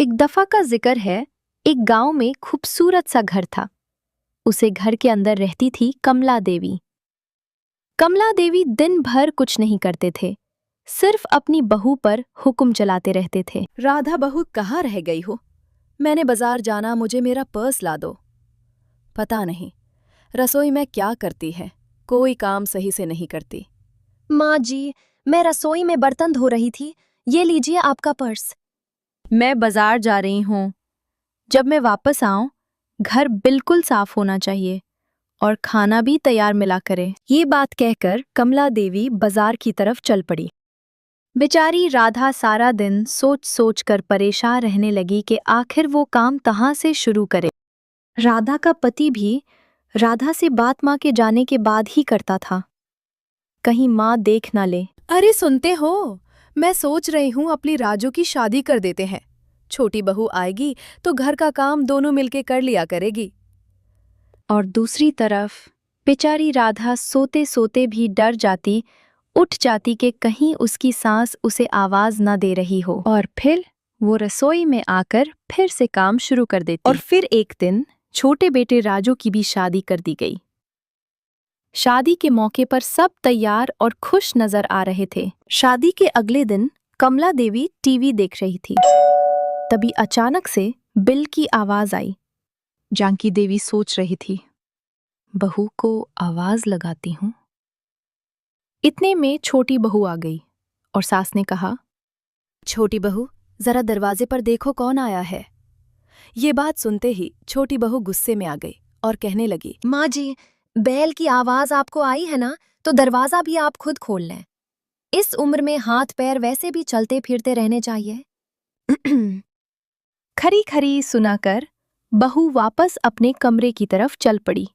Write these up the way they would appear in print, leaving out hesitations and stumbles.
एक दफा का जिक्र है। एक गांव में खूबसूरत सा घर था। उसे घर के अंदर रहती थी कमला देवी। कमला देवी दिन भर कुछ नहीं करते थे, सिर्फ अपनी बहू पर हुक्म चलाते रहते थे। राधा बहू कहाँ रह गई हो? मैंने बाजार जाना, मुझे मेरा पर्स ला दो। पता नहीं रसोई में क्या करती है, कोई काम सही से नहीं करती। माँ जी, मैं रसोई में बर्तन धो रही थी, ये लीजिए आपका पर्स। मैं बाजार जा रही हूँ। जब मैं वापस आऊं, घर बिल्कुल साफ होना चाहिए और खाना भी तैयार मिला करे। ये बात कहकर कमला देवी बाजार की तरफ चल पड़ी। बेचारी राधा सारा दिन सोच सोच कर परेशान रहने लगी कि आखिर वो काम कहाँ से शुरू करे। राधा का पति भी राधा से बात माँ के जाने के बाद ही करता था, कहीं माँ देख ना ले। अरे सुनते हो, मैं सोच रही हूँ अपनी राजू की शादी कर देते हैं। छोटी बहू आएगी तो घर का काम दोनों मिलके कर लिया करेगी। और दूसरी तरफ बेचारी राधा सोते सोते भी डर जाती, उठ जाती कि कहीं उसकी सांस उसे आवाज ना दे रही हो, और फिर वो रसोई में आकर फिर से काम शुरू कर देती। और फिर एक दिन छोटे बेटे राजू की भी शादी कर दी गई। शादी के मौके पर सब तैयार और खुश नजर आ रहे थे। शादी के अगले दिन कमला देवी टीवी देख रही थी। तभी अचानक से बिल की आवाज आई। जानकी देवी सोच रही थी, बहू को आवाज लगाती हूँ। इतने में छोटी बहू आ गई और सास ने कहा, छोटी बहू, जरा दरवाजे पर देखो कौन आया है। ये बात सुनते ही छोटी बहू गुस्से में आ गई और कहने लगी, माँ जी, बैल की आवाज आपको आई है ना, तो दरवाजा भी आप खुद खोल लें। इस उम्र में हाथ पैर वैसे भी चलते फिरते रहने चाहिए। खरी खरी सुनाकर बहू वापस अपने कमरे की तरफ चल पड़ी।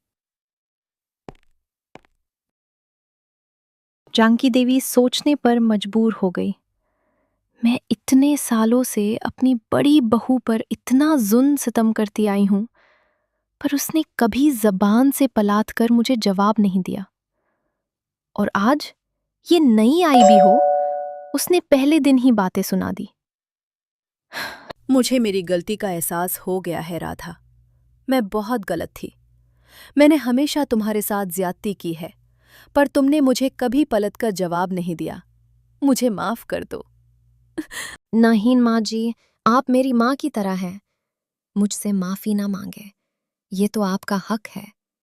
जानकी देवी सोचने पर मजबूर हो गई। मैं इतने सालों से अपनी बड़ी बहू पर इतना जुल्म सितम करती आई हूं, पर उसने कभी जबान से पलाट कर मुझे जवाब नहीं दिया। और आज ये नई आई भी हो, उसने पहले दिन ही बातें सुना दी। मुझे मेरी गलती का एहसास हो गया है राधा। मैं बहुत गलत थी। मैंने हमेशा तुम्हारे साथ ज्यादती की है, पर तुमने मुझे कभी पलटकर जवाब नहीं दिया। मुझे माफ कर दो। नहीं माँ जी, आप मेरी माँ की तरह हैं। मुझसे माफी ना मांगे, ये तो आपका हक है।